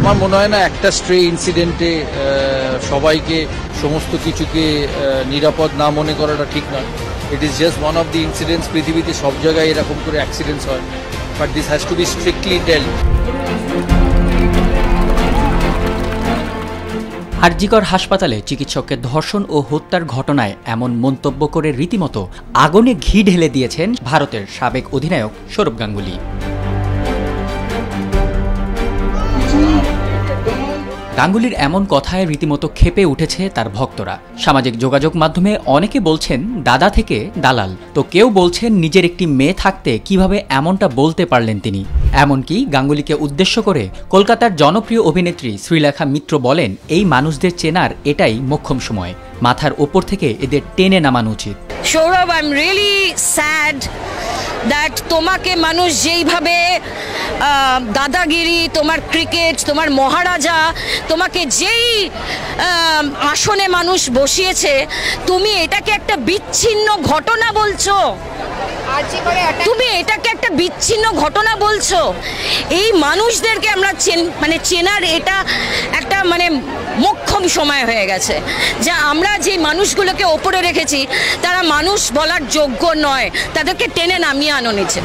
আমার মনে হয় না একটা স্ট্রে ইনসিডেন্টে সবাইকে সমস্ত কিছুকে নিরাপদ না মনে করাটা ঠিক নয়। It is just one of the incidents. পৃথিবীতে সব জায়গায় এরকম করে অ্যাক্সিডেন্টস হয়, but this has to B strictly ডেল্ট। RG Kar হাসপাতালে চিকিৎসককে ধর্ষণ ও হত্যার ঘটনায় এমন মন্তব্য করে রীতিমতো আগুনে ঘি ঢেলে দিয়েছেন ভারতের সাবেক অধিনায়ক সৌরভ গাঙ্গুলি। গাঙ্গুলির এমন কথায় রীতিমতো ক্ষেপে উঠেছে তার ভক্তরা। সামাজিক যোগাযোগ মাধ্যমে অনেকে বলছেন দাদা থেকে দালাল, তো কেউ বলছেন নিজের একটি মেয়ে থাকতে কিভাবে এমনটা বলতে পারলেন তিনি। এমনকি গাঙ্গুলিকে উদ্দেশ্য করে কলকাতার জনপ্রিয় অভিনেত্রী শ্রীলেখা মিত্র বলেন, এই মানুষদের চেনার এটাই মোক্ষম সময়, মাথার ওপর থেকে এদের টেনে নামানো উচিত। Sourav, I am really sad that তোমাকে মানুষ যেইভাবে দাদাগিরি, তোমার ক্রিকেট, তোমার মহারাজা, তোমাকে যেই আসনে মানুষ বসিয়েছে, তুমি এটাকে একটা বিচ্ছিন্ন ঘটনা বলছো। তুমি এটাকে একটা বিচ্ছিন্ন ঘটনা বলছো। এই মানুষদেরকে আমরা চেনার এটা একটা মোক্ষম সময় হয়ে গেছে, যা আমরা যে মানুষগুলোকে ওপরে রেখেছি তারা মানুষ বলার যোগ্য নয়, তাদেরকে টেনে নামিয়ে আনো নিচে।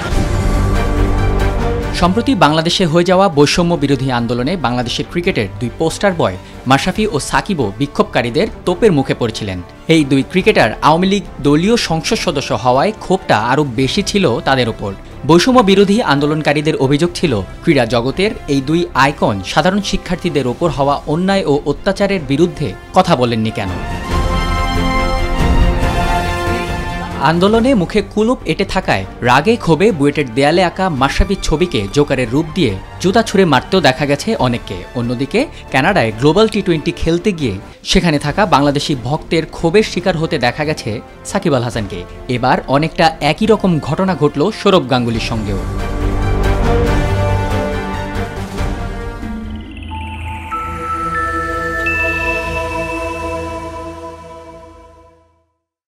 সম্প্রতি বাংলাদেশে হয়ে যাওয়া বৈষম্য বিরোধী আন্দোলনে বাংলাদেশের ক্রিকেটের দুই পোস্টার বয় মাশরাফি ও সাকিবও বিক্ষোভকারীদের তোপের মুখে পড়েছিলেন। এই দুই ক্রিকেটার আওয়ামী লীগ দলীয় সংসদ সদস্য হওয়ায় ক্ষোভটা আরও বেশি ছিল তাদের ওপর। বৈষম্য বিরোধী আন্দোলনকারীদের অভিযোগ ছিল, ক্রীড়া জগতের এই দুই আইকন সাধারণ শিক্ষার্থীদের ওপর হওয়া অন্যায় ও অত্যাচারের বিরুদ্ধে কথা বলেননি কেন। আন্দোলনে মুখে কুলুপ এঁটে থাকায় রাগে ক্ষোভে বুয়েটের দেয়ালে আঁকা মাশরাফির ছবিকে জোকারের রূপ দিয়ে জুতা ছুঁড়ে মারতেও দেখা গেছে অনেককে। অন্যদিকে কানাডায় গ্লোবাল টি-20 খেলতে গিয়ে সেখানে থাকা বাংলাদেশি ভক্তের ক্ষোভের শিকার হতে দেখা গেছে সাকিব আল হাসানকে। এবার অনেকটা একই রকম ঘটনা ঘটল সৌরভ গাঙ্গুলির সঙ্গেও।